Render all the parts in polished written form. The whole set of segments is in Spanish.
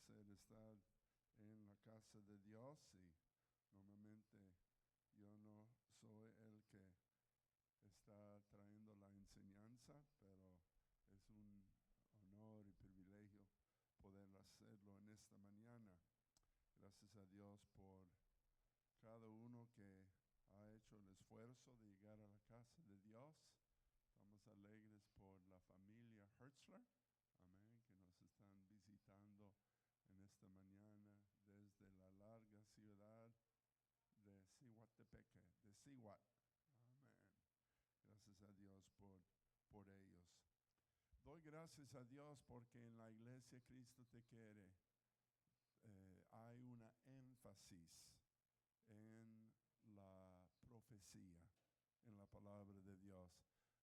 placer estar en la casa de Dios y normalmente yo no soy el que está trayendo la enseñanza, pero es un honor y privilegio poder hacerlo en esta mañana. Gracias a Dios por cada uno que ha hecho el esfuerzo de llegar a la casa de Dios. Estamos alegres por la familia Hertzler, amén, que nos están visitando en esta mañana desde la larga ciudad de Cihuatepeque, de Cihuat. Amén. Gracias a Dios por ellos. Doy gracias a Dios porque en la iglesia Cristo te quiere. Hay una énfasis en la profecía, en la palabra de Dios.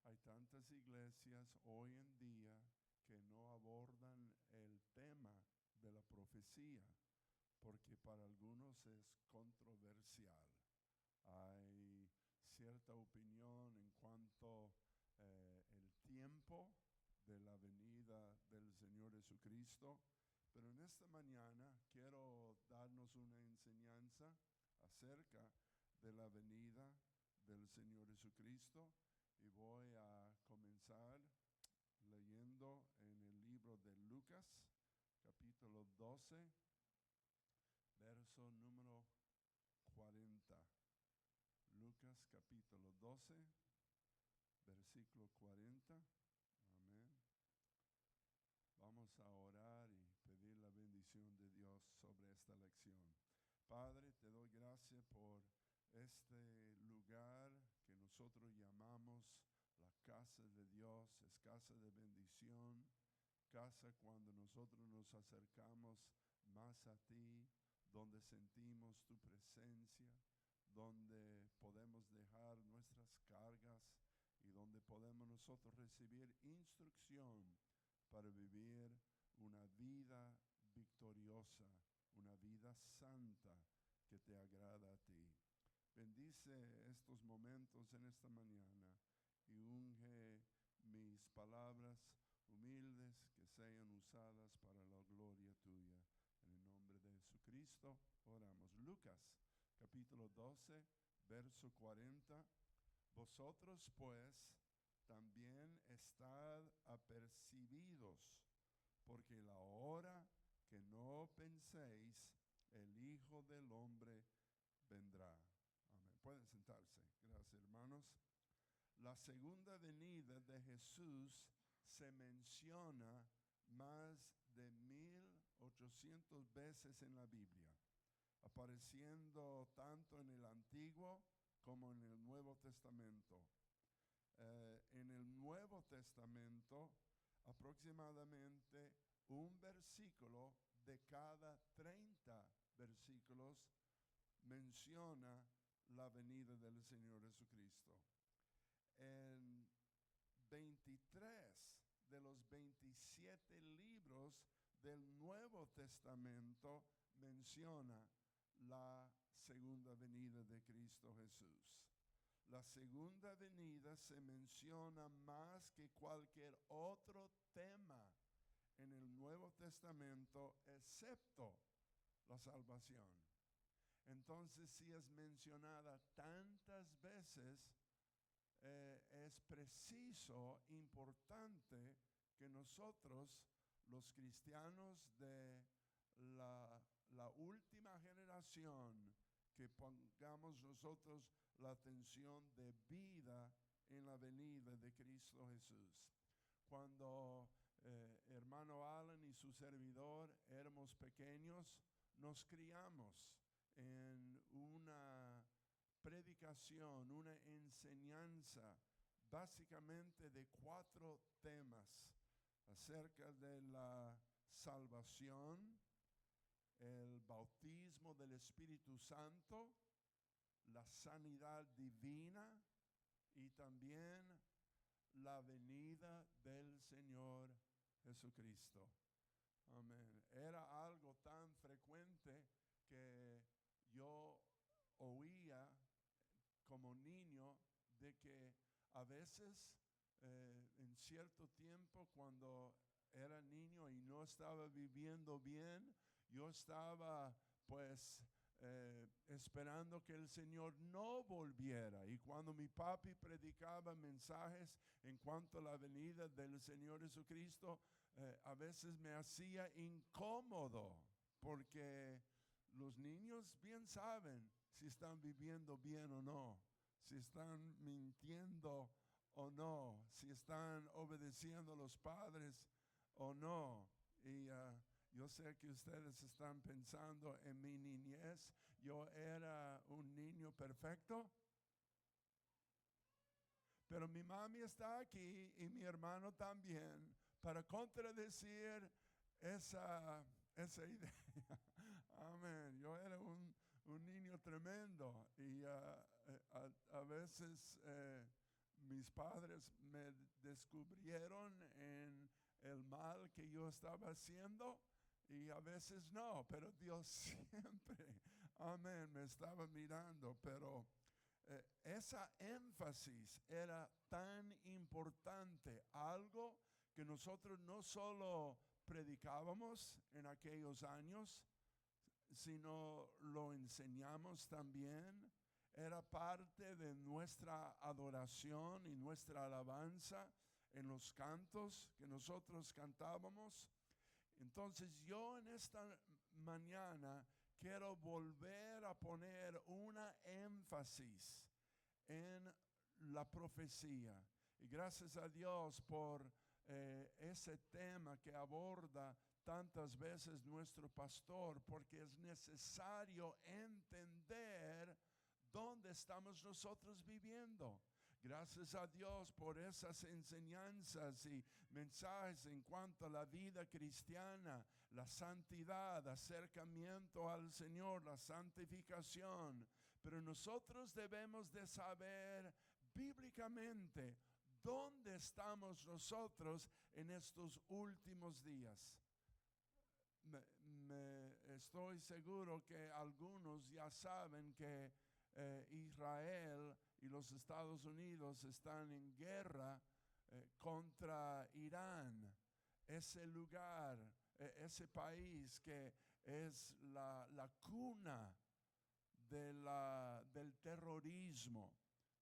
Hay tantas iglesias hoy en día que no abordan el tema de la profecía porque para algunos es controversial. Hay cierta opinión en cuanto el tiempo de la venida del Señor Jesucristo, pero en esta mañana quiero darnos una enseñanza acerca de la venida del Señor Jesucristo y voy a comenzar leyendo en el libro de Lucas, capítulo 12, verso número 40. Lucas capítulo 12, versículo 40. Amén. Vamos a orar y pedir la bendición de Dios sobre esta lección. Padre, te doy gracias por este lugar que nosotros llamamos la casa de Dios. Es casa de bendición, casa cuando nosotros nos acercamos más a ti, donde sentimos tu presencia, donde podemos dejar nuestras cargas y donde podemos nosotros recibir instrucción para vivir una vida victoriosa, una vida santa que te agrada a ti. Bendice estos momentos en esta mañana y unge mis palabras humildes que sean usadas para la gloria tuya. En el nombre de Jesucristo oramos. Lucas capítulo 12, verso 40. Vosotros pues también estad apercibidos, porque la hora que no penséis, el Hijo del Hombre vendrá. Amén. Pueden sentarse. Gracias, hermanos. La segunda venida de Jesús se menciona más de 1800 veces en la Biblia, apareciendo tanto en el Antiguo como en el Nuevo Testamento. En el Nuevo Testamento, aproximadamente un versículo de cada 30 versículos menciona la venida del Señor Jesucristo. En 23 de los 27 libros del Nuevo Testamento menciona la segunda venida de Cristo Jesús. La segunda venida se menciona más que cualquier otro tema en el Nuevo Testamento, excepto la salvación. Entonces, si es mencionada tantas veces, es preciso, importante, que nosotros, los cristianos de la última generación, que pongamos nosotros la atención de vida en la venida de Cristo Jesús. Cuando hermano Alan y su servidor éramos pequeños, nos criamos en una predicación, una enseñanza básicamente de 4 temas acerca de la salvación, el bautismo del Espíritu Santo, la sanidad divina y también la venida del Señor Jesucristo. Amén. Era algo tan frecuente que yo oía como niño de que a veces en cierto tiempo cuando era niño y no estaba viviendo bien, yo estaba pues esperando que el Señor no volviera. Y cuando mi papi predicaba mensajes en cuanto a la venida del Señor Jesucristo, a veces me hacía incómodo, porque los niños bien saben si están viviendo bien o no, si están mintiendo o no, si están obedeciendo a los padres o no. Y yo sé que ustedes están pensando en mi niñez. Yo era un niño perfecto, pero mi mami está aquí y mi hermano también para contradecir esa idea. Amén. Yo era un niño tremendo y a veces mis padres me descubrieron en el mal que yo estaba haciendo y a veces no, pero Dios siempre, amén, me estaba mirando. Pero esa énfasis era tan importante, algo que nosotros no solo predicábamos en aquellos años, sino lo enseñamos también. Era parte de nuestra adoración y nuestra alabanza en los cantos que nosotros cantábamos. Entonces yo en esta mañana quiero volver a poner una énfasis en la profecía. Y gracias a Dios por ese tema que aborda tantas veces nuestro pastor, porque es necesario entender dónde estamos nosotros viviendo. Gracias a Dios por esas enseñanzas y mensajes en cuanto a la vida cristiana, la santidad, acercamiento al Señor, la santificación. Pero nosotros debemos de saber bíblicamente dónde estamos nosotros en estos últimos días. Estoy seguro que algunos ya saben que Israel y los Estados Unidos están en guerra contra Irán, ese lugar, ese país que es la cuna del terrorismo,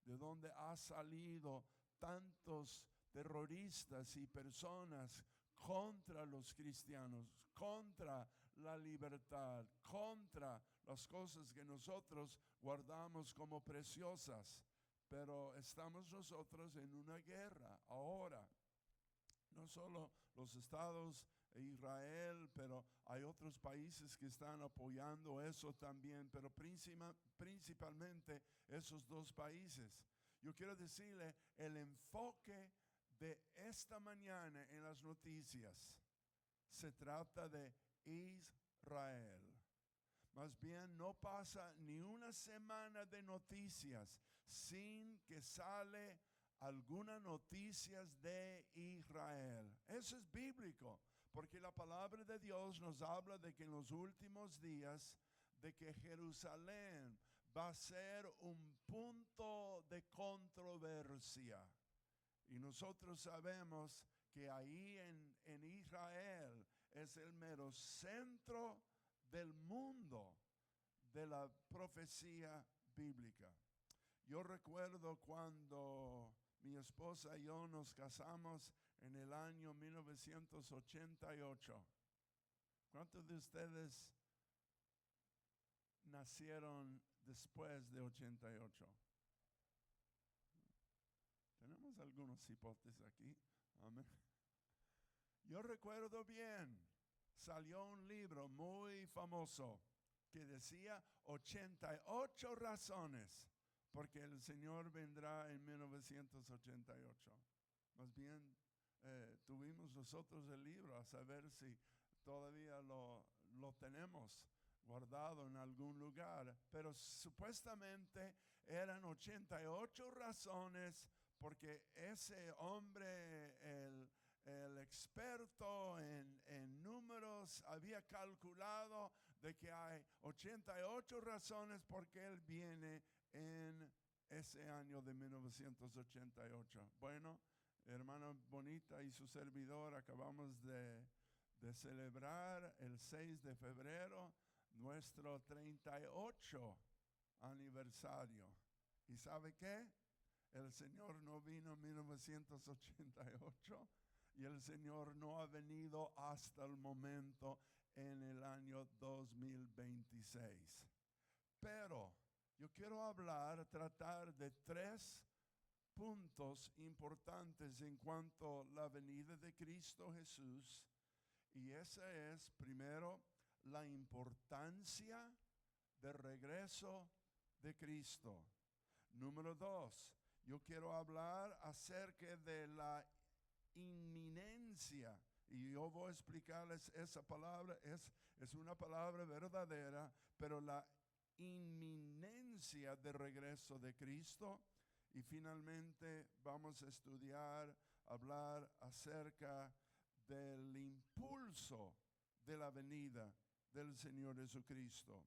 de donde ha salido tantos terroristas y personas contra los cristianos, contra la libertad, contra las cosas que nosotros guardamos como preciosas. Pero estamos nosotros en una guerra ahora. No solo los Estados e Israel, pero hay otros países que están apoyando eso también, pero principalmente esos dos países. Yo quiero decirle, el enfoque de esta mañana en las noticias se trata de Israel. Más bien no pasa ni una semana de noticias sin que sale alguna noticias de Israel. Eso es bíblico, porque la palabra de Dios nos habla de que en los últimos días, de que Jerusalén va a ser un punto de controversia. Y nosotros sabemos que ahí en Israel es el mero centro del mundo de la profecía bíblica. Yo recuerdo cuando mi esposa y yo nos casamos en el año 1988. ¿Cuántos de ustedes nacieron después de 88? Tenemos algunos hipótesis aquí. Amén. Yo recuerdo bien, salió un libro muy famoso que decía 88 razones porque el Señor vendrá en 1988. Más bien, tuvimos nosotros el libro a saber si todavía lo tenemos guardado en algún lugar, pero supuestamente eran 88 razones porque ese hombre, el experto en números, había calculado de que hay 88 razones por qué Él viene en ese año de 1988. Bueno, hermana Bonita y su servidor acabamos de de celebrar el 6 de febrero nuestro 38 aniversario. ¿Y sabe qué? El Señor no vino en 1988 y el Señor no ha venido hasta el momento en el año 2026. Pero yo quiero tratar de 3 puntos importantes en cuanto a la venida de Cristo Jesús. Y esa es, primero, la importancia del regreso de Cristo. Número 2, yo quiero hablar acerca de la inminencia. Y yo voy a explicarles esa palabra, es una palabra verdadera, pero la inminencia del regreso de Cristo. Y finalmente vamos a hablar acerca del impulso de la venida del Señor Jesucristo.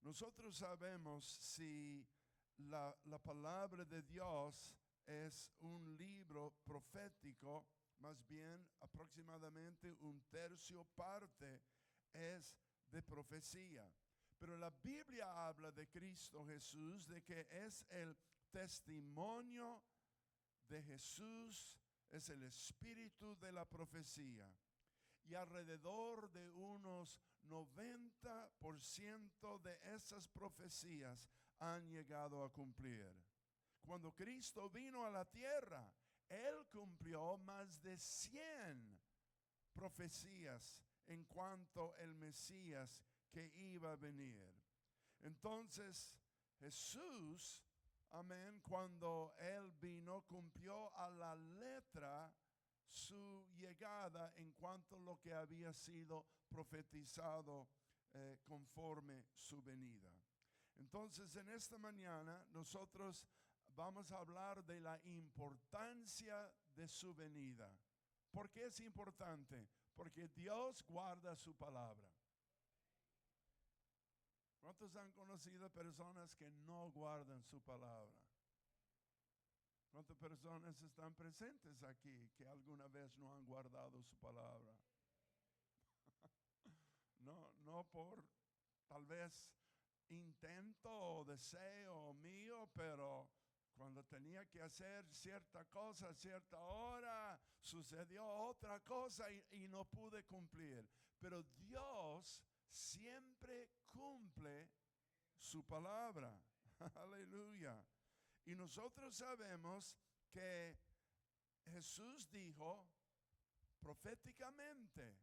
Nosotros sabemos si la palabra de Dios es un libro profético, más bien aproximadamente un tercio parte es de profecía. Pero la Biblia habla de Cristo Jesús, de que es el testimonio de Jesús, es el espíritu de la profecía. Y alrededor de unos 90% de esas profecías han llegado a cumplir. Cuando Cristo vino a la tierra, Él cumplió más de 100 profecías en cuanto al Mesías que iba a venir. Entonces, Jesús, amén, cuando Él vino, cumplió a la letra su llegada en cuanto a lo que había sido profetizado conforme su venida. Entonces, en esta mañana nosotros vamos a hablar de la importancia de su venida. ¿Por qué es importante? Porque Dios guarda su palabra. ¿Cuántos han conocido personas que no guardan su palabra? ¿Cuántas personas están presentes aquí que alguna vez no han guardado su palabra? No por tal vez intento o deseo mío, pero cuando tenía que hacer cierta cosa a cierta hora, sucedió otra cosa y no pude cumplir. Pero Dios siempre cumple su palabra. Aleluya. Y nosotros sabemos que Jesús dijo proféticamente,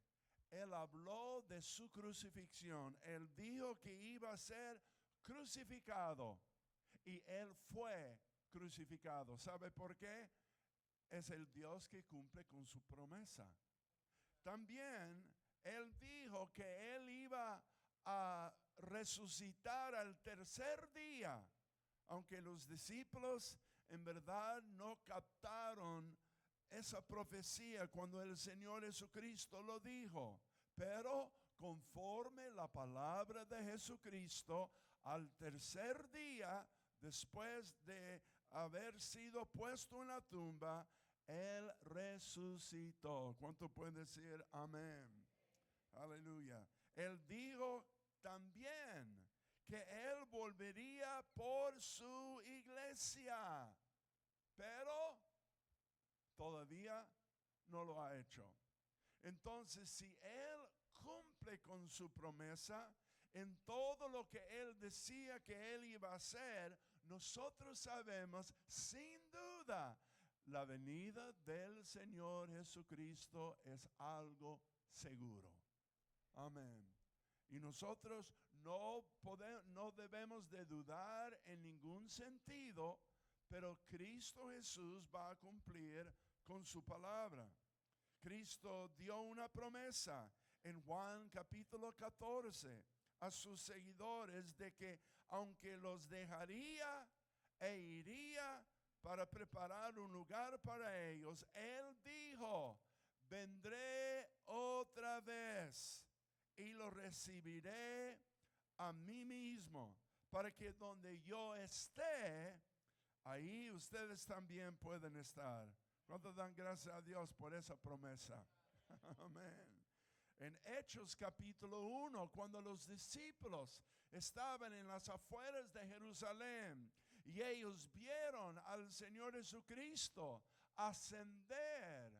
Él habló de su crucifixión. Él dijo que iba a ser crucificado y Él fue crucificado. ¿Sabe por qué? Es el Dios que cumple con su promesa. También Él dijo que Él iba a resucitar al tercer día, aunque los discípulos en verdad no captaron esa profecía cuando el Señor Jesucristo lo dijo. Pero conforme la palabra de Jesucristo, al tercer día, después de haber sido puesto en la tumba, Él resucitó. ¿Cuánto pueden decir amén? Aleluya. Él dijo también que Él volvería por su iglesia, pero todavía no lo ha hecho. Entonces, si Él cumple con su promesa en todo lo que Él decía que Él iba a hacer, nosotros sabemos sin duda la venida del Señor Jesucristo es algo seguro. Amén. Y nosotros no debemos de dudar en ningún sentido, pero Cristo Jesús va a cumplir con su palabra. Cristo dio una promesa en Juan capítulo 14 a sus seguidores de que aunque los dejaría e iría para preparar un lugar para ellos, Él dijo, vendré otra vez y lo recibiré a mí mismo, para que donde yo esté, ahí ustedes también pueden estar. ¿Cuántos dan gracias a Dios por esa promesa? Amén. En Hechos capítulo 1, cuando los discípulos estaban en las afueras de Jerusalén y ellos vieron al Señor Jesucristo ascender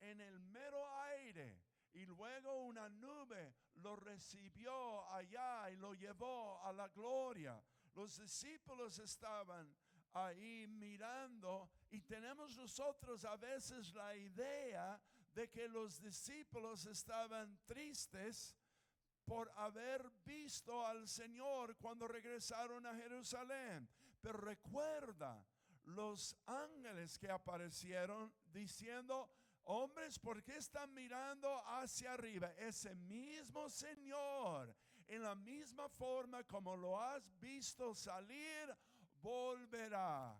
en el mero aire y luego una nube lo recibió allá y lo llevó a la gloria. Los discípulos estaban ahí mirando y tenemos nosotros a veces la idea de que los discípulos estaban tristes por haber visto al Señor cuando regresaron a Jerusalén. Pero recuerda los ángeles que aparecieron diciendo: hombres, ¿por qué están mirando hacia arriba? Ese mismo Señor, en la misma forma como lo has visto salir, volverá.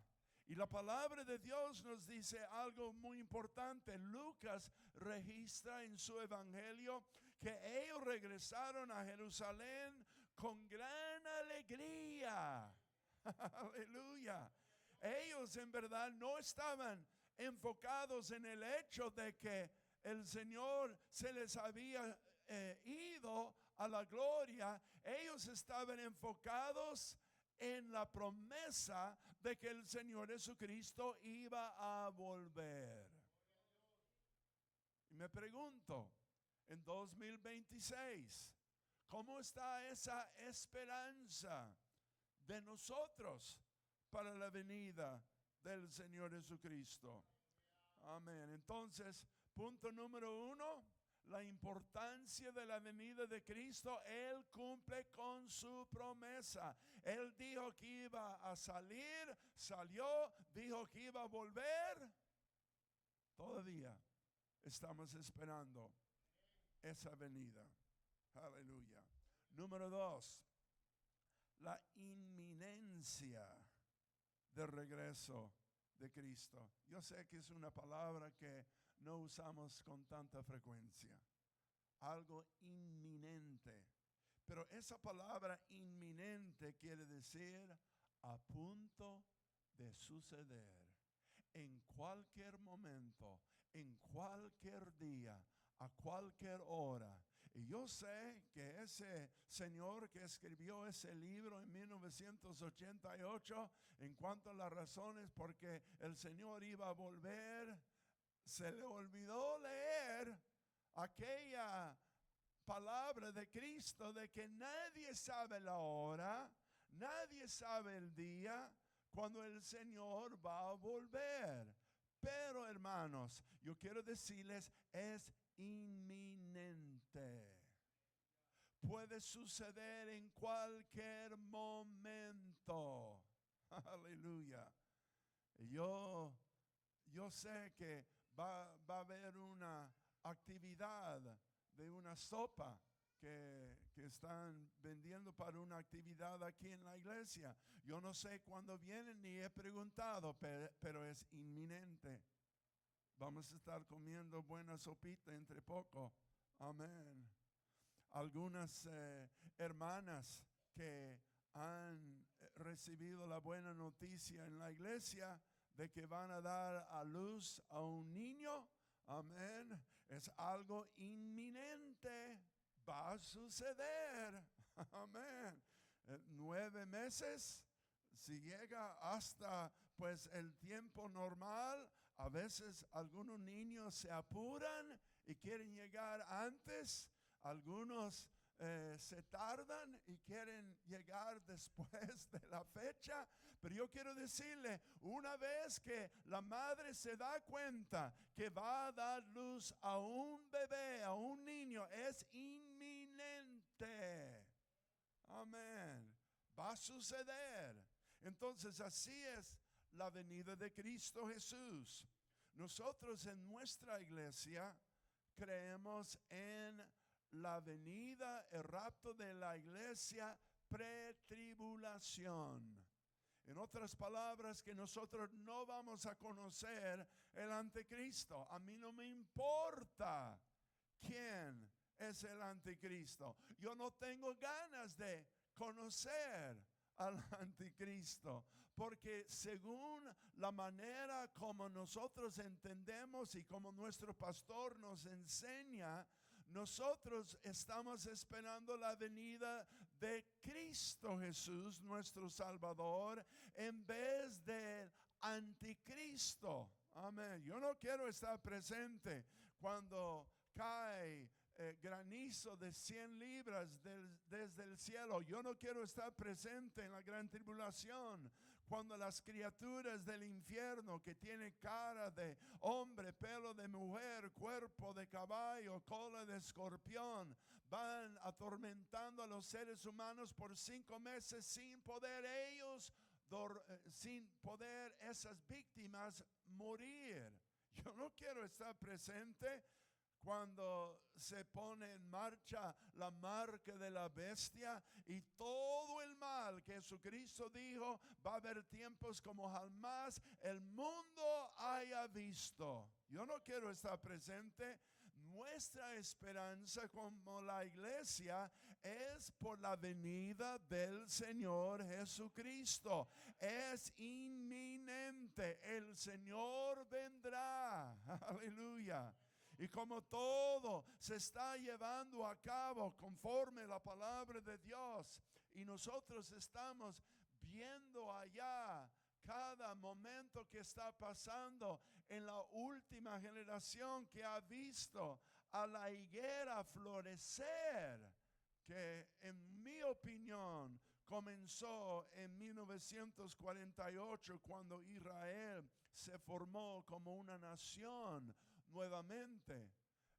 Y la palabra de Dios nos dice algo muy importante. Lucas registra en su evangelio que ellos regresaron a Jerusalén con gran alegría. Aleluya. Ellos en verdad no estaban enfocados en el hecho de que el Señor se les había ido a la gloria. Ellos estaban enfocados en la promesa de que el Señor Jesucristo iba a volver. Y me pregunto, en 2026, ¿cómo está esa esperanza de nosotros para la venida del Señor Jesucristo? Amén. Entonces, punto número 1, la importancia de la venida de Cristo. Él cumple con su promesa. Él dijo que iba a salir, salió, dijo que iba a volver. Todavía estamos esperando esa venida. Aleluya. Número 2, la inminencia del regreso de Cristo. Yo sé que es una palabra que no usamos con tanta frecuencia. Algo inminente. Pero esa palabra inminente quiere decir a punto de suceder. En cualquier momento, en cualquier día, a cualquier hora. Y yo sé que ese señor que escribió ese libro en 1988, en cuanto a las razones por qué el Señor iba a volver, se le olvidó leer aquella palabra de Cristo de que nadie sabe la hora, nadie sabe el día cuando el Señor va a volver. Pero hermanos, yo quiero decirles, es inminente. Puede suceder en cualquier momento. Aleluya. Yo sé que va a haber una actividad de una sopa que están vendiendo para una actividad aquí en la iglesia. Yo no sé cuándo vienen ni he preguntado, pero es inminente. Vamos a estar comiendo buena sopita entre poco. Amén. Algunas hermanas que han recibido la buena noticia en la iglesia de que van a dar a luz a un niño. Amén. Es algo inminente. Va a suceder. Amén. 9 meses. Si llega hasta pues el tiempo normal, a veces algunos niños se apuran y quieren llegar antes. Algunos se tardan y quieren llegar después de la fecha. Pero yo quiero decirle, una vez que la madre se da cuenta que va a dar luz a un bebé, a un niño, es inminente. Amén. Va a suceder. Entonces así es la venida de Cristo Jesús. Nosotros en nuestra iglesia creemos en la venida, el rapto de la iglesia pretribulación. En otras palabras, que nosotros no vamos a conocer el anticristo. A mí no me importa quién es el anticristo. Yo no tengo ganas de conocer al anticristo, porque según la manera como nosotros entendemos y como nuestro pastor nos enseña, nosotros estamos esperando la venida de Cristo Jesús, nuestro Salvador, en vez del anticristo. Amén. Yo no quiero estar presente cuando cae granizo de 100 libras desde el cielo. Yo no quiero estar presente en la gran tribulación cuando las criaturas del infierno, que tienen cara de hombre, pelo de mujer, cuerpo de caballo, cola de escorpión, van atormentando a los seres humanos por 5 meses sin poder ellos, sin poder esas víctimas morir. Yo no quiero estar presente cuando se pone en marcha la marca de la bestia y todo el mal que Jesucristo dijo, va a haber tiempos como jamás el mundo haya visto. Yo no quiero estar presente. Nuestra esperanza como la iglesia es por la venida del Señor Jesucristo. Es inminente. El Señor vendrá. Aleluya. Y como todo se está llevando a cabo conforme la palabra de Dios, y nosotros estamos viendo allá cada momento que está pasando en la última generación que ha visto a la higuera florecer, que en mi opinión comenzó en 1948 cuando Israel se formó como una nación nuevamente.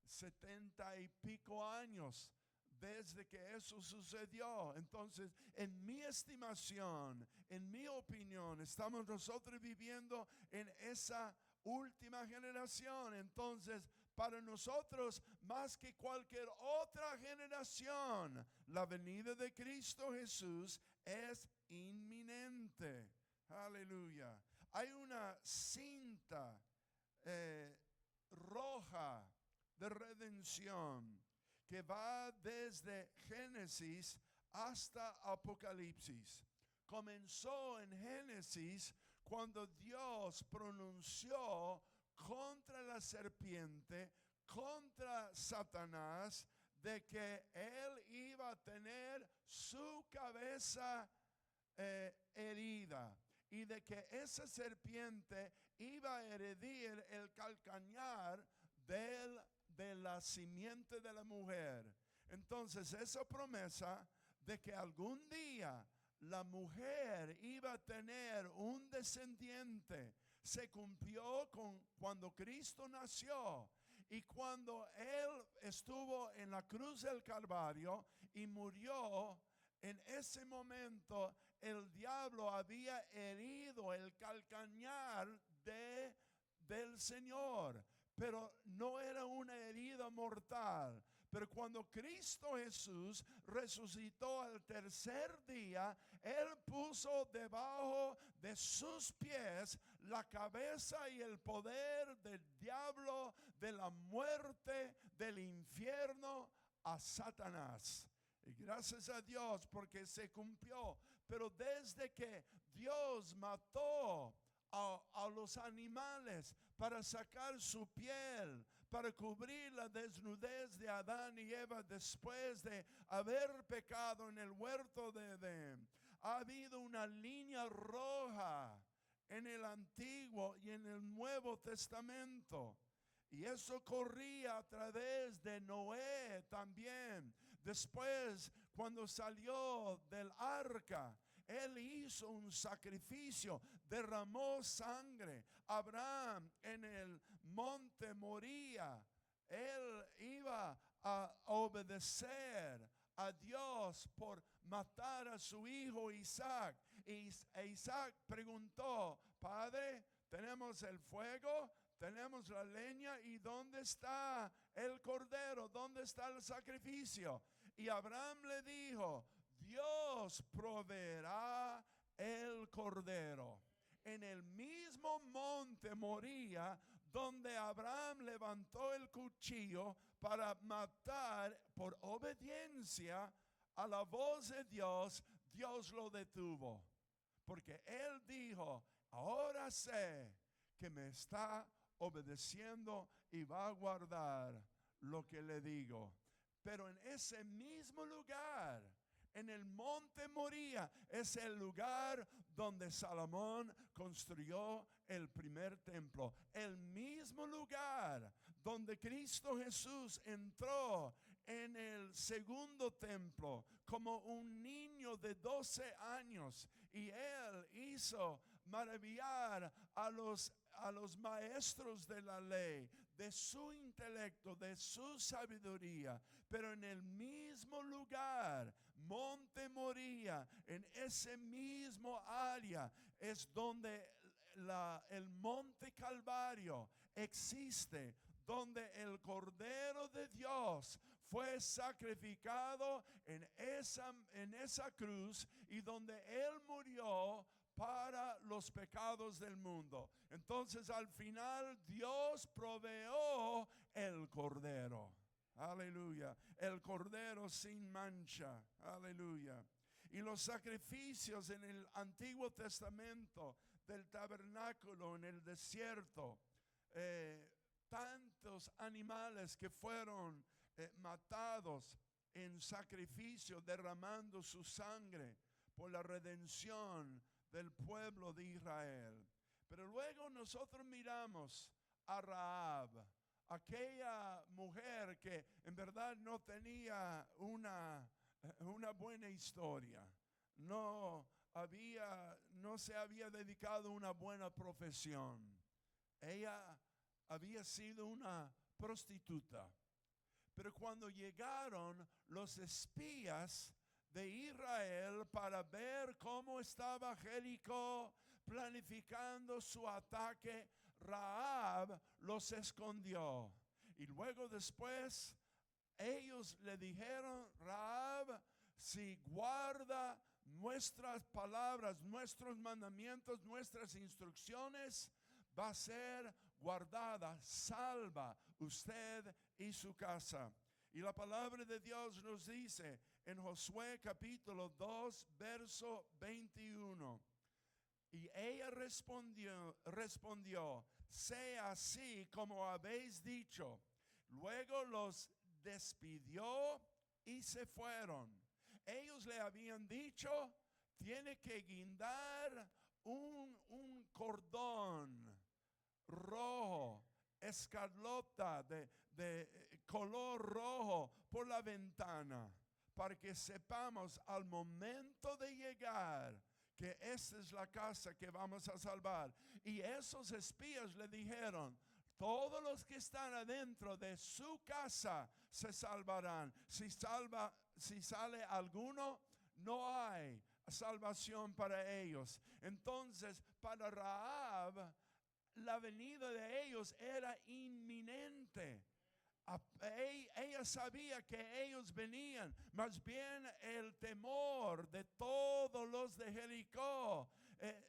70 y pico años desde que eso sucedió. Entonces, en mi estimación, en mi opinión, estamos nosotros viviendo en esa última generación. Entonces, para nosotros, más que cualquier otra generación, la venida de Cristo Jesús es inminente. Aleluya. Hay una cinta roja de redención que va desde Génesis hasta Apocalipsis. Comenzó en Génesis cuando Dios pronunció contra la serpiente, contra Satanás, de que él iba a tener su cabeza herida, y de que esa serpiente iba a herir el calcañar de la simiente de la mujer. Entonces esa promesa de que algún día la mujer iba a tener un descendiente se cumplió cuando Cristo nació. Y cuando Él estuvo en la cruz del Calvario y murió, en ese momento el diablo había herido el calcañar del Señor, pero no era una herida mortal. Pero cuando Cristo Jesús resucitó al tercer día, Él puso debajo de sus pies la cabeza y el poder del diablo, de la muerte, del infierno, a Satanás. Y gracias a Dios porque se cumplió. Pero desde que Dios mató a los animales para sacar su piel, para cubrir la desnudez de Adán y Eva después de haber pecado en el huerto de Edén, ha habido una línea roja en el Antiguo y en el Nuevo Testamento. Y eso corría a través de Noé también. Después, cuando salió del arca, él hizo un sacrificio, derramó sangre. Abraham en el monte Moría, él iba a obedecer a Dios por matar a su hijo Isaac. E Isaac preguntó: Padre, tenemos el fuego, tenemos la leña, ¿y dónde está el cordero? ¿Dónde está el sacrificio? Y Abraham le dijo: Dios proveerá el cordero. En el mismo monte Moría, donde Abraham levantó el cuchillo para matar por obediencia a la voz de Dios, Dios lo detuvo. Porque él dijo: ahora sé que me está obedeciendo y va a guardar lo que le digo. Pero en ese mismo lugar, en el monte Moría, es el lugar donde Salomón construyó el primer templo. El mismo lugar donde Cristo Jesús entró en el segundo templo como un niño de 12 años. Y él hizo maravillar a los maestros de la ley, de su intelecto, de su sabiduría. Pero en el mismo lugar, Monte Moría, en ese mismo área, es donde el Monte Calvario existe, donde el Cordero de Dios fue sacrificado en esa cruz, y donde Él murió para los pecados del mundo. Entonces al final Dios proveó el Cordero. Aleluya. El Cordero sin mancha. Aleluya. Y los sacrificios en el Antiguo Testamento del tabernáculo en el desierto, tantos animales que fueron matados en sacrificio, derramando su sangre por la redención del pueblo de Israel. Pero luego nosotros miramos a Rahab, aquella mujer que en verdad no tenía una buena historia, no se había dedicado a una buena profesión. Ella había sido una prostituta. Pero cuando llegaron los espías de Israel para ver cómo estaba Jericó planificando su ataque, Rahab los escondió. Y luego después ellos le dijeron: Rahab, si guarda nuestras palabras, nuestros mandamientos, nuestras instrucciones, va a ser guardada, salva usted y su casa. Y la palabra de Dios nos dice en Josué capítulo 2, verso 21. Y ella respondió: sea así como habéis dicho. Luego los despidió y se fueron. Ellos le habían dicho: tiene que guindar un cordón rojo, escarlata, de color rojo por la ventana, para que sepamos al momento de llegar que esta es la casa que vamos a salvar. Y esos espías le dijeron: todos los que están adentro de su casa se salvarán. Si sale alguno, no hay salvación para ellos. Entonces, para Rahab, la venida de ellos era inminente. Ella sabía que ellos venían. Más bien el temor de todos los de Jericó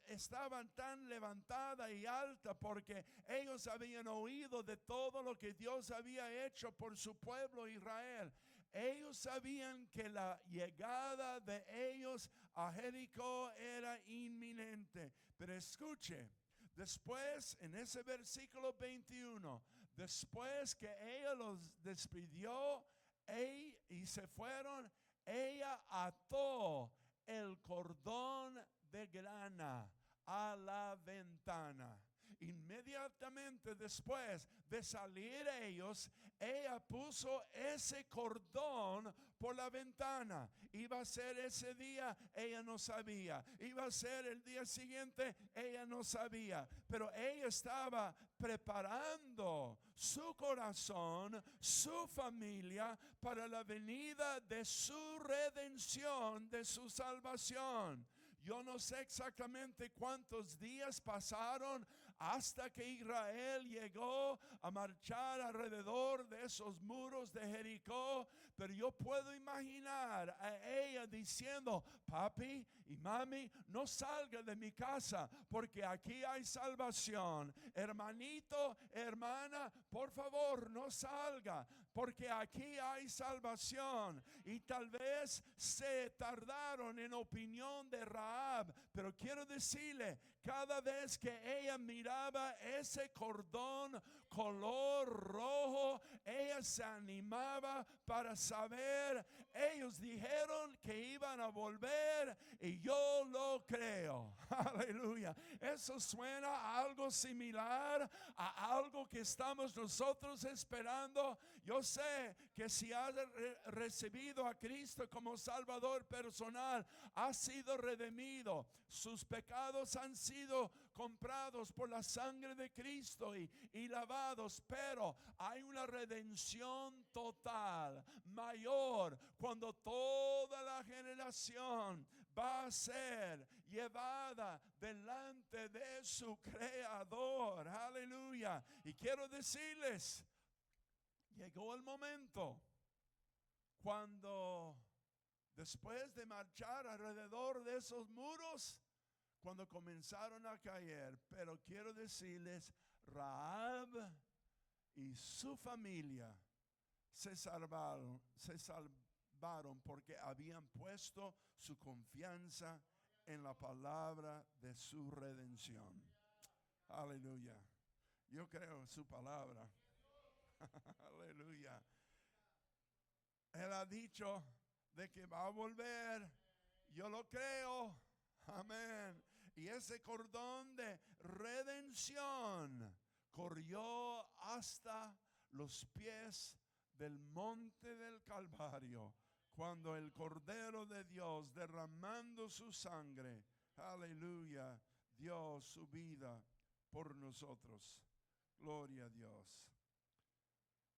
estaban tan levantada y alta, porque ellos habían oído de todo lo que Dios había hecho por su pueblo Israel. Ellos sabían que la llegada de ellos a Jericó era inminente. Pero escuche, después en ese versículo 21, después que ella los despidió y se fueron, ella ató el cordón de grana a la ventana. Inmediatamente después de salir ellos, ella puso ese cordón por la ventana. Iba a ser ese día, ella no sabía. Iba a ser el día siguiente, ella no sabía. Pero ella estaba preparando su corazón, su familia, para la venida de su redención, de su salvación. Yo no sé exactamente cuántos días pasaron hasta que Israel llegó a marchar alrededor de esos muros de Jericó, pero yo puedo imaginar a ella diciendo: papi y mami, no salga de mi casa, porque aquí hay salvación. Hermanito, hermana, por favor, no salga, porque aquí hay salvación. Y tal vez se tardaron en opinión de Rahab, pero quiero decirle, cada vez que ella miró miraba ese cordón color rojo, ella se animaba para saber. Ellos dijeron que iban a volver y yo lo creo. Aleluya. Eso suena a algo similar a algo que estamos nosotros esperando. Yo sé que si has recibido a Cristo como Salvador personal, ha sido redimido. Sus pecados han sido comprados por la sangre de Cristo y lavados, pero hay una redención total, mayor, cuando toda la generación va a ser llevada delante de su Creador. Aleluya. Y quiero decirles, llegó el momento cuando, después de marchar alrededor de esos muros, cuando comenzaron a caer, pero quiero decirles, Rahab y su familia se salvaron porque habían puesto su confianza en la palabra de su redención. Aleluya. Yo creo en su palabra. Aleluya. Él ha dicho de que va a volver. Yo lo creo. Amén. Y ese cordón de redención corrió hasta los pies del monte del Calvario, cuando el Cordero de Dios, derramando su sangre, aleluya, dio su vida por nosotros. Gloria a Dios.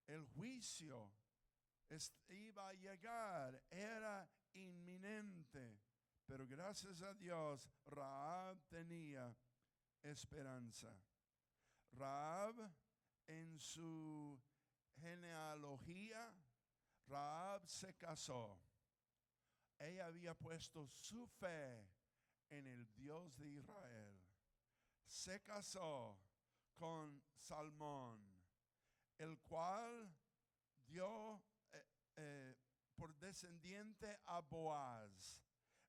El juicio iba a llegar, era inminente, pero gracias a Dios, Rahab tenía esperanza. Rahab, en su genealogía, Rahab se casó. Ella había puesto su fe en el Dios de Israel. Se casó con Salmón, el cual dio por descendiente a Boaz,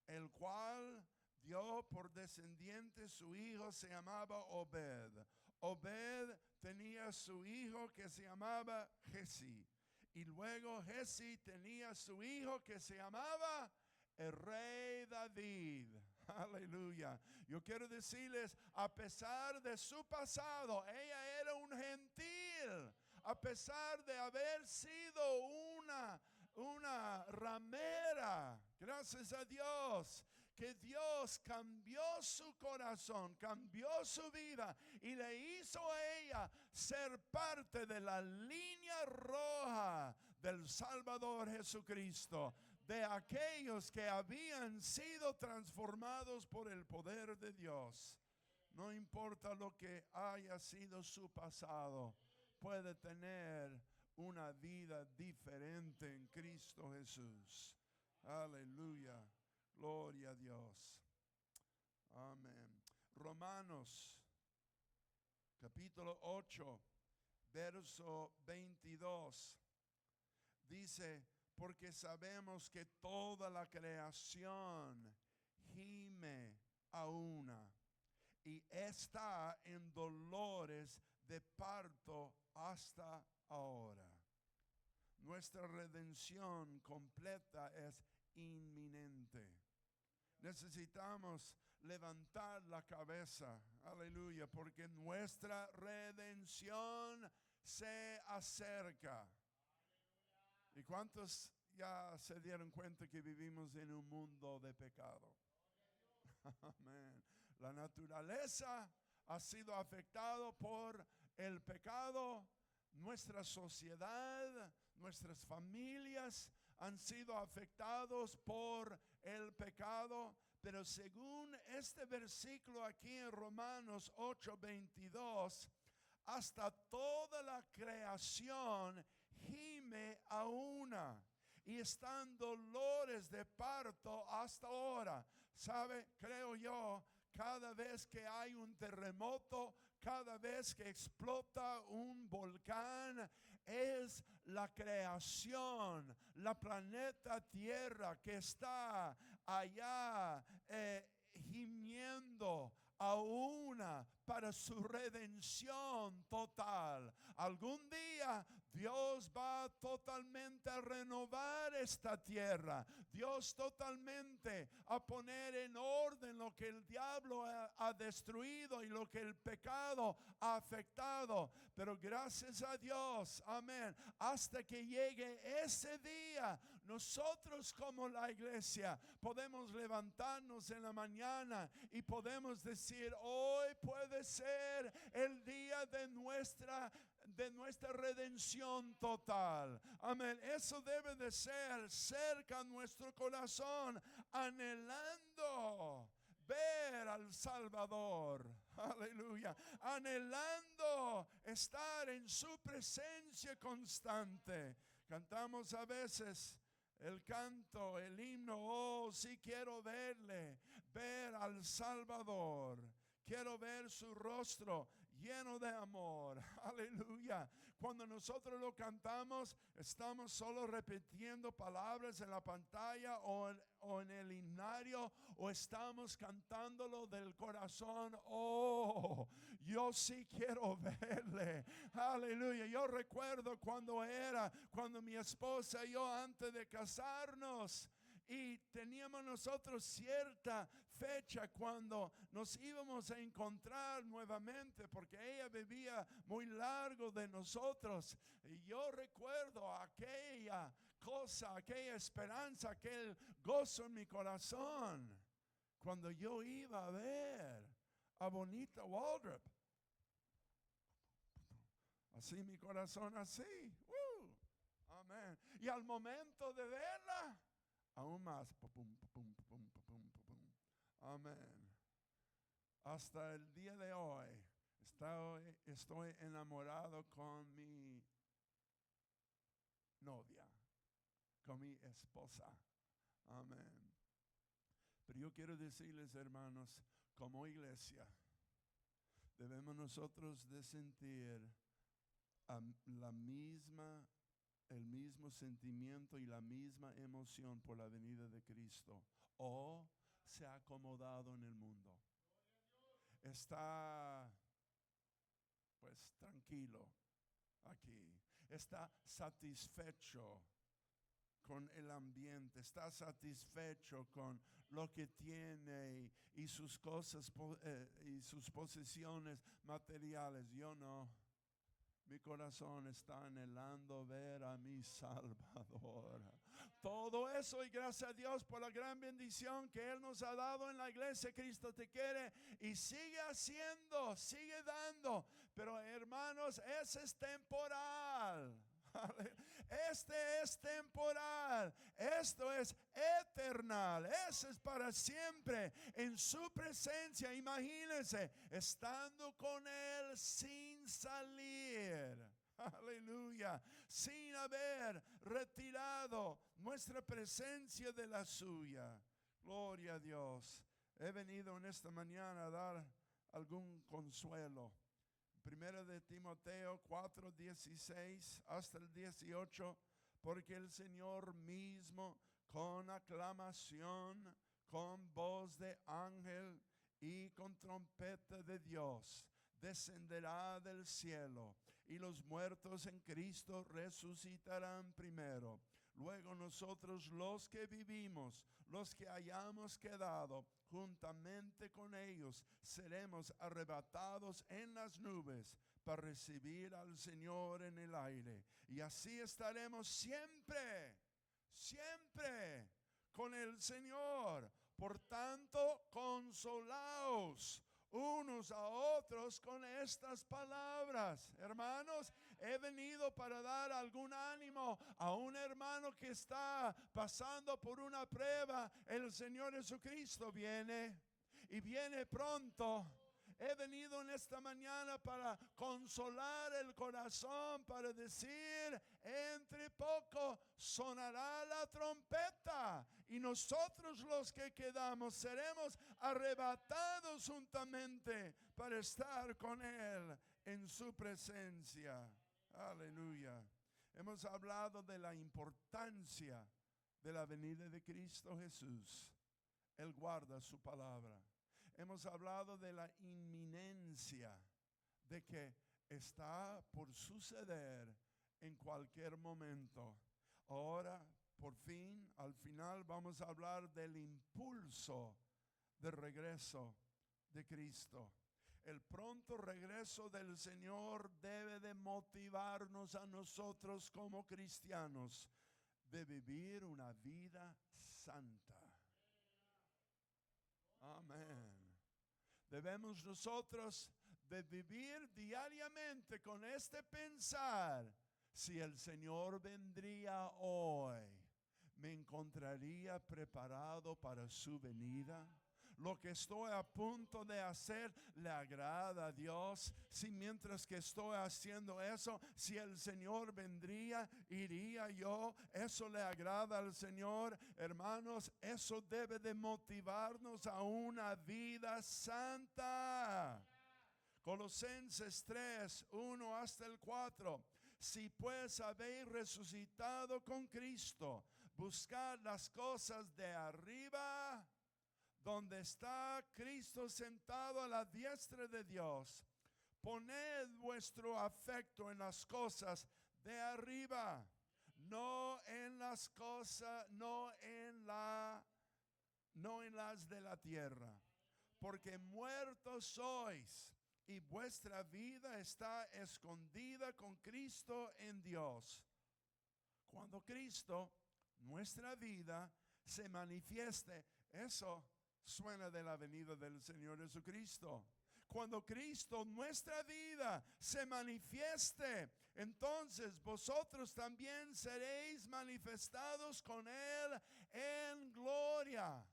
el cual dio por descendiente su hijo, se llamaba Obed. Obed tenía su hijo que se llamaba Jesí. Y luego Jesí tenía su hijo que se llamaba el rey David. Aleluya. Yo quiero decirles, a pesar de su pasado, ella era un gentil. A pesar de haber sido una ramera, gracias a Dios, que Dios cambió su corazón, cambió su vida y le hizo a ella ser parte de la línea roja del Salvador Jesucristo, de aquellos que habían sido transformados por el poder de Dios. No importa lo que haya sido su pasado, puede tener una vida diferente en Cristo Jesús. Aleluya. Gloria a Dios. Amén. Romanos capítulo 8, verso 22. Dice, porque sabemos que toda la creación gime a una y está en dolores de parto hasta ahora. Nuestra redención completa es inminente. Necesitamos levantar la cabeza, aleluya, porque nuestra redención se acerca. ¿Y cuántos ya se dieron cuenta que vivimos en un mundo de pecado? Amén. La naturaleza ha sido afectada por el pecado. Nuestra sociedad, nuestras familias han sido afectados por el pecado. Pero según este versículo aquí en Romanos 8:22, hasta toda la creación gime a una y están dolores de parto hasta ahora. ¿Sabe? Creo yo, cada vez que hay un terremoto, cada vez que explota un volcán, es la creación, la planeta Tierra que está allá gimiendo a una para su redención total. Algún día Dios va totalmente a renovar esta tierra. Dios totalmente a poner en orden lo que el diablo ha destruido y lo que el pecado ha afectado. Pero gracias a Dios, amén, hasta que llegue ese día, nosotros como la iglesia podemos levantarnos en la mañana y podemos decir: hoy puede ser el día de nuestra redención total. Amén. Eso debe de ser cerca a nuestro corazón, anhelando ver al Salvador. Aleluya. Anhelando estar en su presencia constante. Cantamos a veces el canto, el himno: oh, sí quiero verle, ver al Salvador. Quiero ver su rostro lleno de amor. Aleluya. Cuando nosotros lo cantamos, estamos solo repitiendo palabras en la pantalla o en el himnario, o estamos cantándolo del corazón. Oh, yo sí quiero verle. Aleluya. Yo recuerdo cuando mi esposa y yo, antes de casarnos, y teníamos nosotros cierta fecha cuando nos íbamos a encontrar nuevamente, porque ella vivía muy largo de nosotros. Y yo recuerdo aquella cosa, aquella esperanza, aquel gozo en mi corazón cuando yo iba a ver a Bonita Waldrop. Así mi corazón, así. Amén. Y al momento de verla, aún más. Amén. Hasta el día de hoy estoy enamorado con mi novia, con mi esposa. Amén. Pero yo quiero decirles, hermanos, como iglesia, debemos nosotros de sentir el mismo sentimiento y la misma emoción por la venida de Cristo, o se ha acomodado en el mundo. Está pues tranquilo aquí, está satisfecho con el ambiente, está satisfecho con lo que tiene y sus cosas y sus posesiones materiales. Yo no. Mi corazón está anhelando ver a mi Salvador. Todo eso, y gracias a Dios por la gran bendición que Él nos ha dado en la iglesia. Cristo te quiere y sigue haciendo, sigue dando. Pero hermanos, ese es temporal. Este es temporal. Esto es eternal. Ese es para siempre en su presencia. Imagínense estando con Él sin salir. Aleluya. Sin haber retirado nuestra presencia de la suya. Gloria a Dios. He venido en esta mañana a dar algún consuelo. Primera de Timoteo 4:16 hasta el 18, porque el Señor mismo, con aclamación, con voz de ángel y con trompeta de Dios, descenderá del cielo, y los muertos en Cristo resucitarán primero. Luego nosotros, los que vivimos, los que hayamos quedado, juntamente con ellos seremos arrebatados en las nubes para recibir al Señor en el aire. Y así estaremos siempre, siempre con el Señor. Por tanto, consolaos unos a otros con estas palabras. Hermanos, he venido para dar algún ánimo a un hermano que está pasando por una prueba. El Señor Jesucristo viene y viene pronto. He venido en esta mañana para consolar el corazón, para decir: entre poco sonará la trompeta y nosotros los que quedamos seremos arrebatados juntamente para estar con Él en su presencia. Aleluya. Hemos hablado de la importancia de la venida de Cristo Jesús. Él guarda su palabra. hemos hablado de la inminencia, de que está por suceder en cualquier momento. Ahora, por fin, al final vamos a hablar del impulso de regreso de Cristo. El pronto regreso del Señor debe de motivarnos a nosotros como cristianos de vivir una vida santa. Amén. Debemos nosotros de vivir diariamente con este pensar: si el Señor vendría hoy, ¿me encontraría preparado para su venida? Lo que estoy a punto de hacer le agrada a Dios. Si mientras que estoy haciendo eso, si el Señor vendría, iría yo. Eso le agrada al Señor. Hermanos, eso debe de motivarnos a una vida santa. Colosenses 3, 1 hasta el 4. Si pues habéis resucitado con Cristo, buscad las cosas de arriba, donde está Cristo sentado a la diestra de Dios. Poned vuestro afecto en las cosas de arriba, no en las cosas, no en las de la tierra, porque muertos sois y vuestra vida está escondida con Cristo en Dios. Cuando Cristo, nuestra vida, se manifieste, eso suena de la venida del Señor Jesucristo. Cuando Cristo, nuestra vida, se manifieste, entonces vosotros también seréis manifestados con Él en gloria.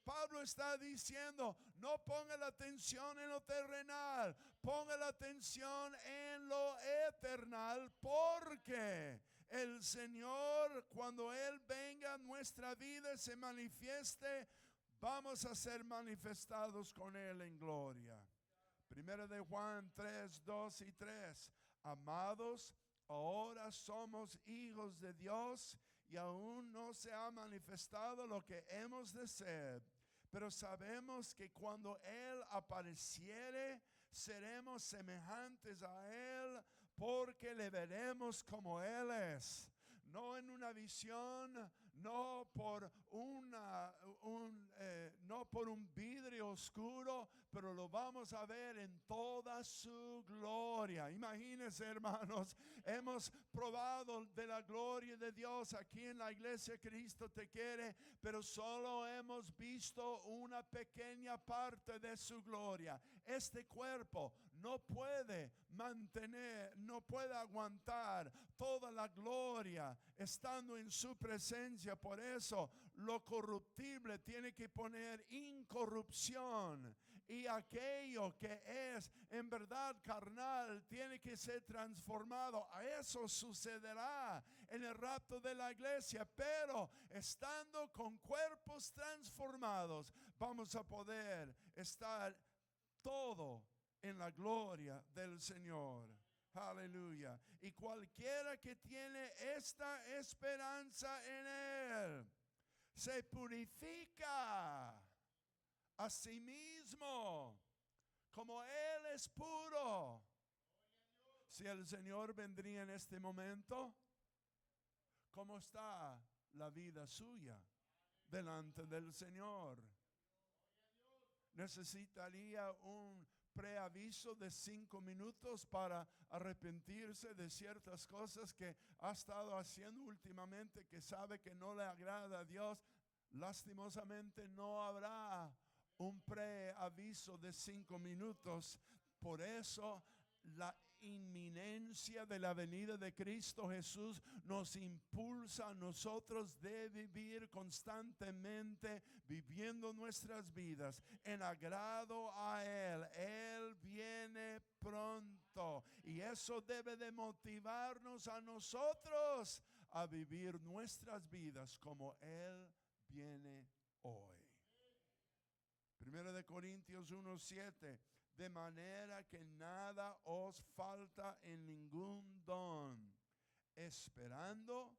Pablo está diciendo: no ponga la atención en lo terrenal, ponga la atención en lo eternal, porque el Señor, cuando Él venga a nuestra vida, se manifieste, vamos a ser manifestados con Él en gloria. Primera de Juan 3, 2 y 3. Amados, ahora somos hijos de Dios y aún no se ha manifestado lo que hemos de ser. Pero sabemos que cuando Él apareciere, seremos semejantes a Él, porque le veremos como Él es. No en una visión, no por no por un vidrio oscuro, pero lo vamos a ver en toda su gloria. Imagínense, hermanos, hemos probado de la gloria de Dios aquí en la iglesia Cristo Te Quiere, pero solo hemos visto una pequeña parte de su gloria. Este cuerpo no puede mantener, no puede aguantar toda la gloria estando en su presencia. Por eso lo corruptible tiene que poner incorrupción, y aquello que es en verdad carnal tiene que ser transformado. A eso sucederá en el rapto de la iglesia, pero estando con cuerpos transformados, vamos a poder estar todo en la gloria del Señor. Aleluya. Y cualquiera que tiene esta esperanza en Él se purifica a sí mismo como Él es puro. Si el Señor vendría en este momento, ¿cómo está la vida suya delante del Señor? Necesitaría un preaviso de 5 minutos para arrepentirse de ciertas cosas que ha estado haciendo últimamente, que sabe que no le agrada a Dios. Lastimosamente no habrá un preaviso de 5 minutos. Por eso la inminencia de la venida de Cristo Jesús nos impulsa a nosotros de vivir constantemente, viviendo nuestras vidas en agrado a Él. Él viene pronto, y eso debe de motivarnos a nosotros a vivir nuestras vidas como Él viene hoy. Primera de Corintios 1:7. De manera que nada os falta en ningún don, esperando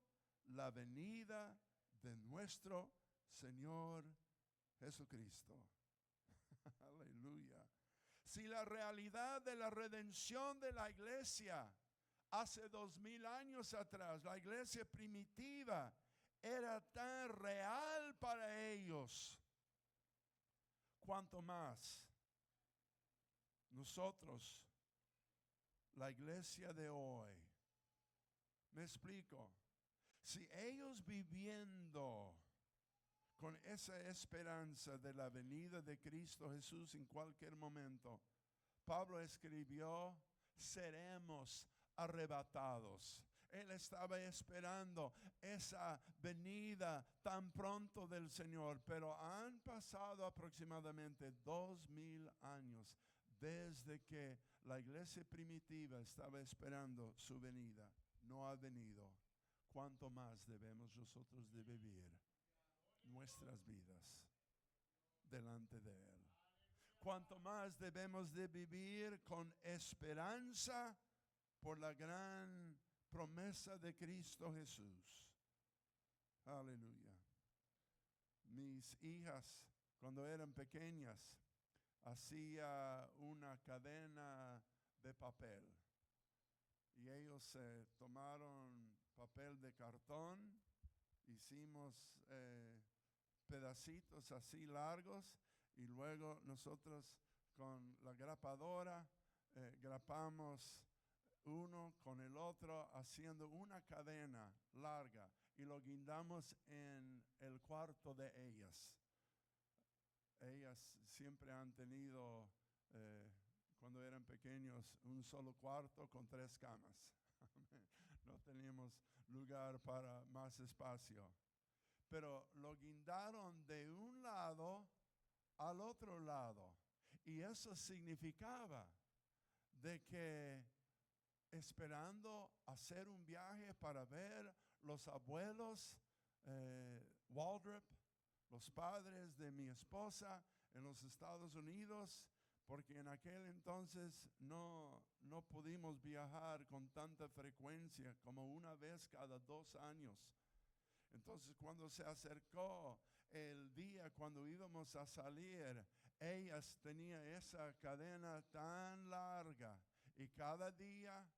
la venida de nuestro Señor Jesucristo. Aleluya. Si la realidad de la redención de la iglesia hace 2000 años atrás, la iglesia primitiva, era tan real para ellos, cuanto más nosotros, la iglesia de hoy. Me explico. Si ellos viviendo con esa esperanza de la venida de Cristo Jesús en cualquier momento, Pablo escribió, seremos arrebatados. Él estaba esperando esa venida tan pronto del Señor, pero han pasado aproximadamente 2000 años desde que la iglesia primitiva estaba esperando su venida. No ha venido. ¿Cuánto más debemos nosotros de vivir nuestras vidas delante de Él? ¿Cuánto más debemos de vivir con esperanza por la gran promesa de Cristo Jesús? Aleluya. Mis hijas, cuando eran pequeñas, hacía una cadena de papel. Y ellos tomaron papel de cartón, hicimos pedacitos así largos y luego nosotros con la grapadora grapamos uno con el otro haciendo una cadena larga y lo guindamos en el cuarto de ellas. Ellas siempre han tenido, cuando eran pequeños, un solo cuarto con 3 camas. No teníamos lugar para más espacio. Pero lo guindaron de un lado al otro lado. Y eso significaba de que esperando hacer un viaje para ver los abuelos Waldrop, los padres de mi esposa en los Estados Unidos, porque en aquel entonces no pudimos viajar con tanta frecuencia como una vez cada 2 años. Entonces cuando se acercó el día cuando íbamos a salir, ellas tenían esa cadena tan larga y cada día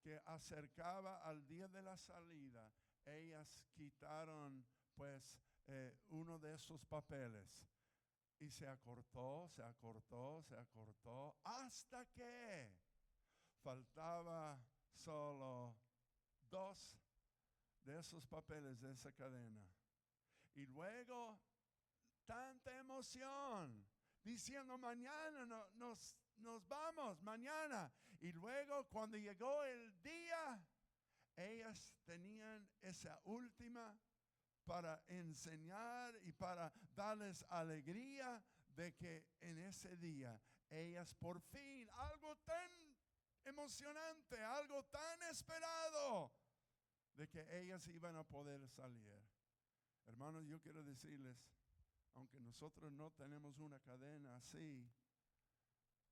que acercaba al día de la salida, ellas quitaron pues uno de esos papeles y se acortó hasta que faltaba solo 2 de esos papeles de esa cadena. Y luego tanta emoción diciendo mañana nos vamos, mañana. Y luego cuando llegó el día, ellas tenían esa última para enseñar y para darles alegría de que en ese día ellas por fin, algo tan emocionante, algo tan esperado, de que ellas iban a poder salir. Hermanos, yo quiero decirles, aunque nosotros no tenemos una cadena así,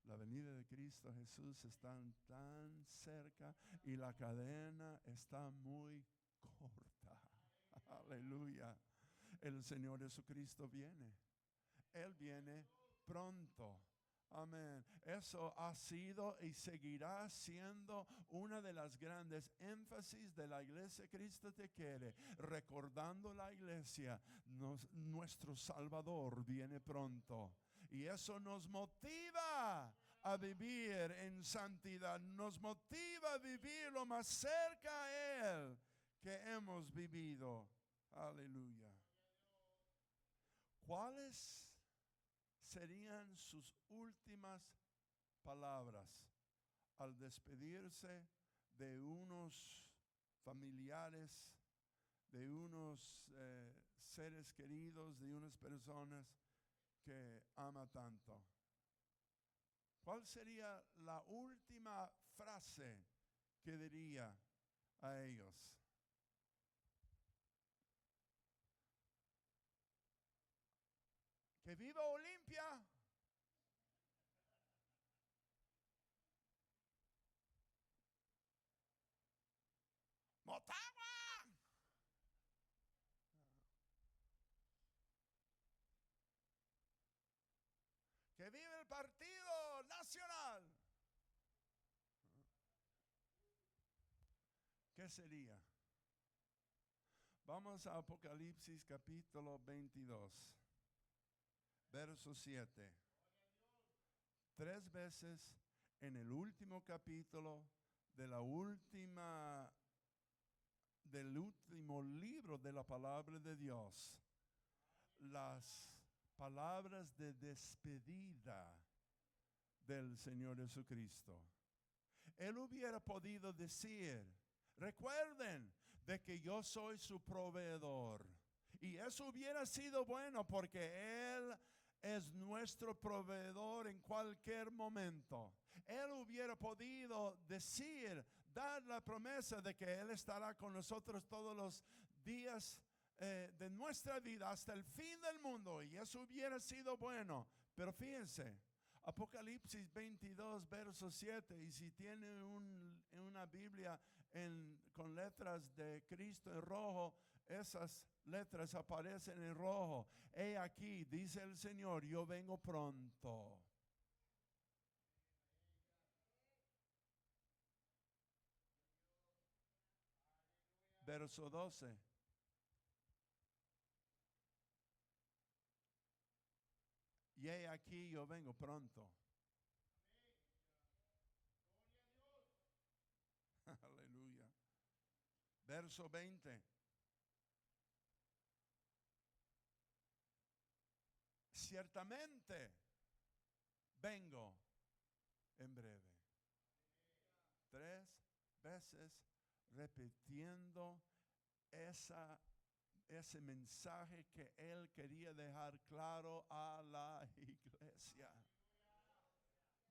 la venida de Cristo Jesús está tan cerca y la cadena está muy corta. Aleluya. El Señor Jesucristo viene. Él viene pronto. Amén. Eso ha sido y seguirá siendo una de las grandes énfasis de la iglesia Cristo te quiere. Recordando la iglesia, nuestro Salvador viene pronto. Y eso nos motiva a vivir en santidad. Nos motiva a vivir lo más cerca a Él que hemos vivido. Aleluya. ¿Cuáles serían sus últimas palabras al despedirse de unos familiares, de unos seres queridos, de unas personas que ama tanto? ¿Cuál sería la última frase que diría a ellos? ¡Que viva Olimpia! ¡Motagua! ¡Que ¡Que vive el Partido Nacional! ¿Qué sería? Vamos a Apocalipsis capítulo 22, verso 7. 3 veces en el último capítulo del último libro de la palabra de Dios, las palabras de despedida del Señor Jesucristo. Él hubiera podido decir, recuerden de que yo soy su proveedor. Y eso hubiera sido bueno porque Él es nuestro proveedor en cualquier momento. Él hubiera podido decir, dar la promesa de que Él estará con nosotros todos los días de nuestra vida hasta el fin del mundo. Y eso hubiera sido bueno. Pero fíjense, Apocalipsis 22, verso 7. Y si tiene una Biblia con letras de Cristo en rojo, esas letras aparecen en rojo. He aquí, dice el Señor, yo vengo pronto. Verso 12. Y he aquí, yo vengo pronto. Aleluya. Verso 20. Ciertamente vengo en breve. 3 veces repitiendo ese mensaje que él quería dejar claro a la iglesia.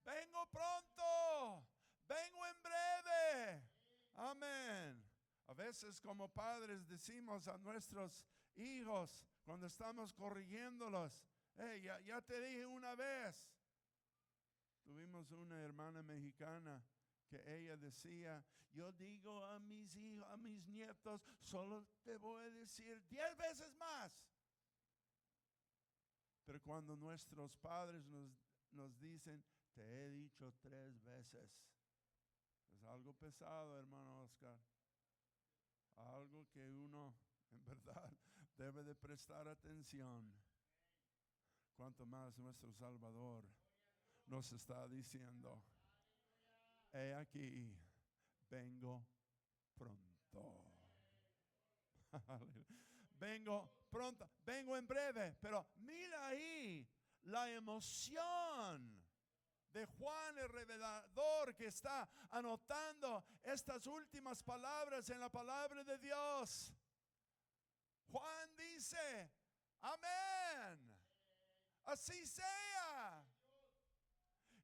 Vengo pronto, vengo en breve. Amén. A veces como padres decimos a nuestros hijos cuando estamos corrigiéndolos, hey, ya te dije una vez. Tuvimos una hermana mexicana que ella decía, yo digo a mis hijos, a mis nietos, solo te voy a decir 10 veces más. Pero cuando nuestros padres nos dicen, te he dicho 3 veces, es algo pesado, hermano Oscar. Algo que uno, en verdad, debe de prestar atención. Cuanto más nuestro Salvador nos está diciendo, he aquí, vengo pronto. Vengo pronto, vengo en breve. Pero mira ahí la emoción de Juan el revelador que está anotando estas últimas palabras en la palabra de Dios. Juan dice, amén, así sea.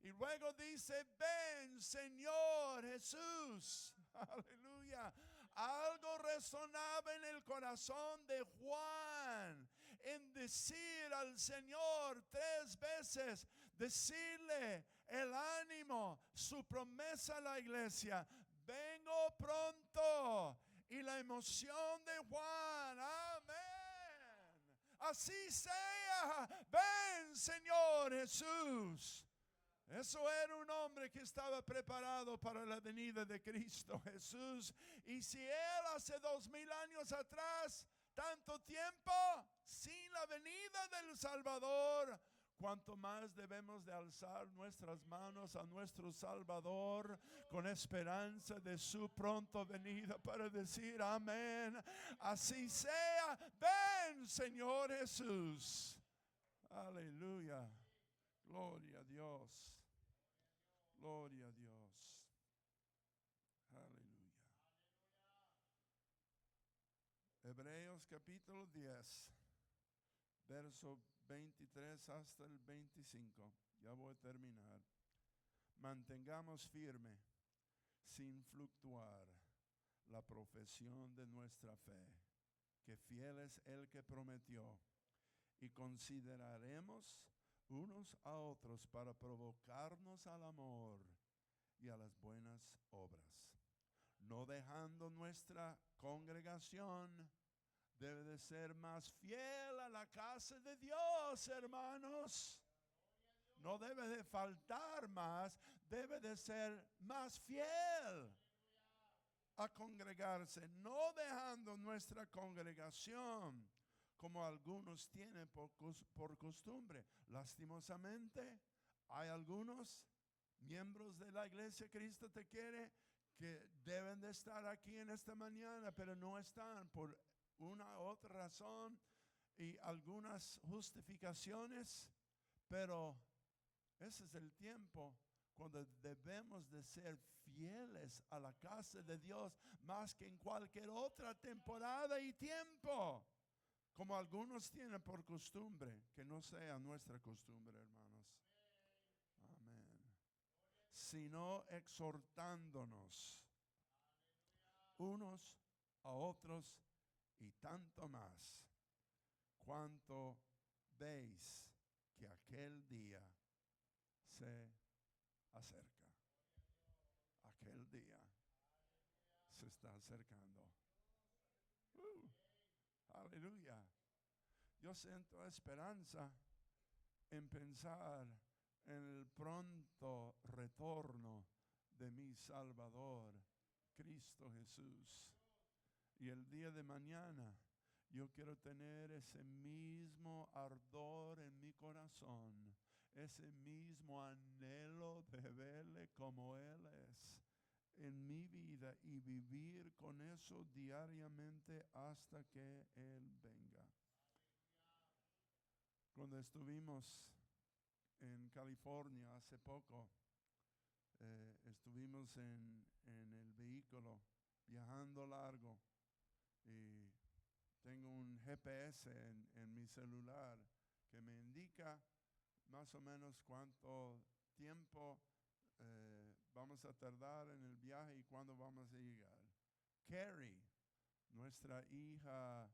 Y luego dice, ven Señor Jesús. Aleluya. Algo resonaba en el corazón de Juan en decir al Señor 3 veces, decirle el ánimo, su promesa a la iglesia, vengo pronto. Y la emoción de Juan, amén, así sea, ven Señor Jesús. Eso era un hombre que estaba preparado para la venida de Cristo Jesús. Y si Él hace 2000 años atrás, tanto tiempo, sin la venida del Salvador, cuanto más debemos de alzar nuestras manos a nuestro Salvador con esperanza de su pronto venida para decir amén. Así sea, ven Señor Jesús. Aleluya. Gloria a Dios. Gloria a Dios. Aleluya. Hebreos capítulo 10, verso 23 hasta el 25. Ya voy a terminar. Mantengamos firme, sin fluctuar, la profesión de nuestra fe, que fiel es el que prometió, y consideraremos unos a otros para provocarnos al amor y a las buenas obras, no dejando nuestra congregación. Debe de ser más fiel a la casa de Dios, hermanos. No debe de faltar más, debe de ser más fiel a congregarse, no dejando nuestra congregación como algunos tienen por costumbre. Lastimosamente, hay algunos miembros de la iglesia Cristo te quiere que deben de estar aquí en esta mañana, pero no están por una u otra razón y algunas justificaciones, pero ese es el tiempo cuando debemos de ser fieles a la casa de Dios más que en cualquier otra temporada y tiempo, como algunos tienen por costumbre. Que no sea nuestra costumbre, hermanos. Amén. Sino exhortándonos unos a otros y tanto más cuanto veis que aquel día se acerca. Aquel día se está acercando. Aleluya. Yo siento esperanza en pensar en el pronto retorno de mi Salvador, Cristo Jesús. Y el día de mañana yo quiero tener ese mismo ardor en mi corazón, ese mismo anhelo de verle como Él es en mi vida y vivir con eso diariamente hasta que Él venga. Cuando estuvimos en California hace poco, estuvimos en el vehículo viajando largo y tengo un GPS en mi celular que me indica más o menos cuánto tiempo vamos a tardar en el viaje y cuándo vamos a llegar. Carrie, nuestra hija,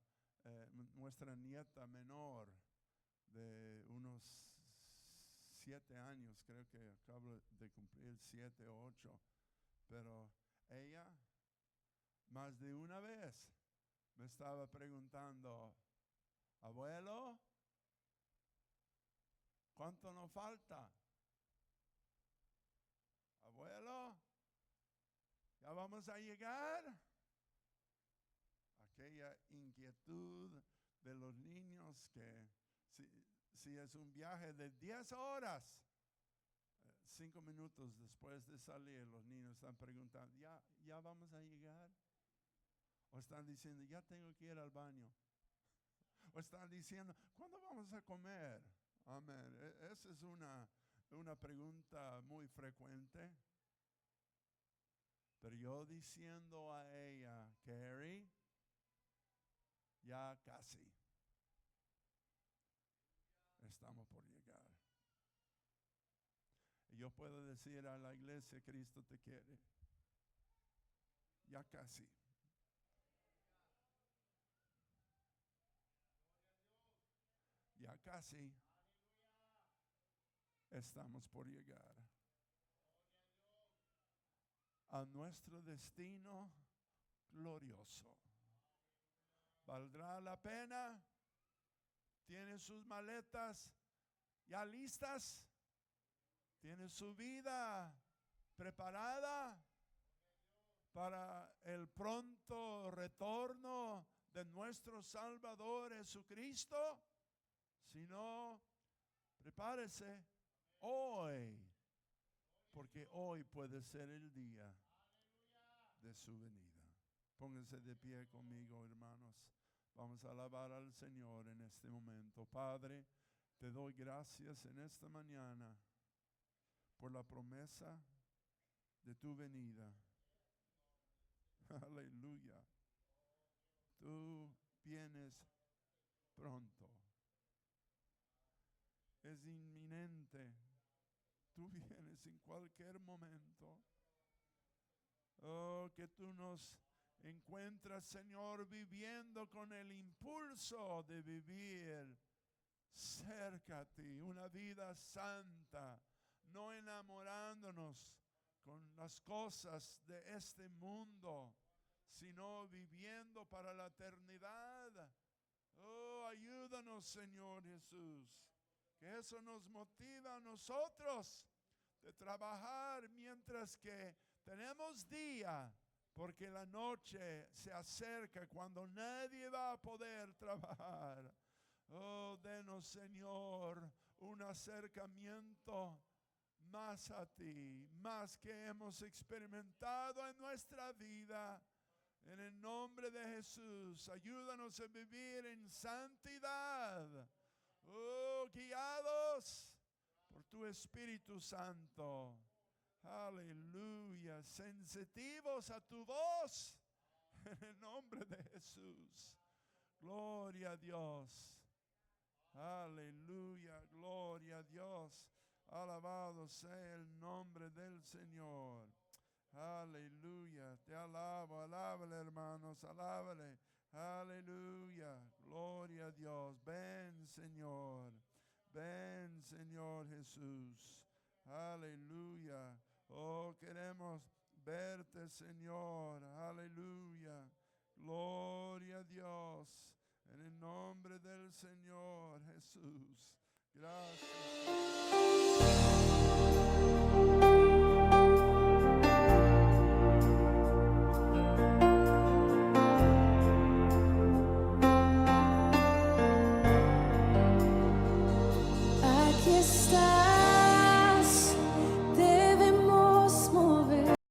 nuestra nieta menor de unos 7 años, creo que acabo de cumplir 7 o 8, pero ella más de una vez me estaba preguntando, abuelo, ¿cuánto nos falta? Abuelo, ¿ya vamos a llegar? Aquella inquietud de los niños que si es un viaje de 10 horas, 5 minutos después de salir, los niños están preguntando, ¿ya vamos a llegar? O están diciendo, ya tengo que ir al baño. O están diciendo, ¿cuándo vamos a comer? Amén. Esa es una pregunta muy frecuente. Pero yo diciendo a ella, Carrie, ya casi estamos por llegar. Y yo puedo decir a la iglesia, Cristo te quiere, ya casi. Ya casi estamos por llegar a nuestro destino glorioso. ¿Valdrá la pena? ¿Tiene sus maletas ya listas? ¿Tiene su vida preparada para el pronto retorno de nuestro Salvador Jesucristo? Si no, prepárese hoy, porque hoy puede ser el día de su venida. Pónganse de pie conmigo, hermanos. Vamos a alabar al Señor en este momento. Padre, te doy gracias en esta mañana por la promesa de tu venida. Aleluya. Tú vienes pronto. Es inminente. Tú vienes en cualquier momento. Oh, que tú nos encuentras, Señor, viviendo con el impulso de vivir cerca a ti, una vida santa, no enamorándonos con las cosas de este mundo, sino viviendo para la eternidad. Oh, ayúdanos, Señor Jesús, Que eso nos motiva a nosotros de trabajar mientras que tenemos día, porque la noche se acerca cuando nadie va a poder trabajar. Oh, denos, Señor, un acercamiento más a ti, más que hemos experimentado en nuestra vida. En el nombre de Jesús, ayúdanos a vivir en santidad. Oh, guiados por tu Espíritu Santo. Aleluya. Sensitivos a tu voz. En el nombre de Jesús. Gloria a Dios. Aleluya. Gloria a Dios. Alabado sea el nombre del Señor. Aleluya. Te alabo. Alábale, hermanos. Alábale. Aleluya. Gloria a Dios. Ven, Señor. Ven, Señor Jesús. Aleluya. Oh, queremos verte, Señor. Aleluya. Gloria a Dios. En el nombre del Señor Jesús. Gracias.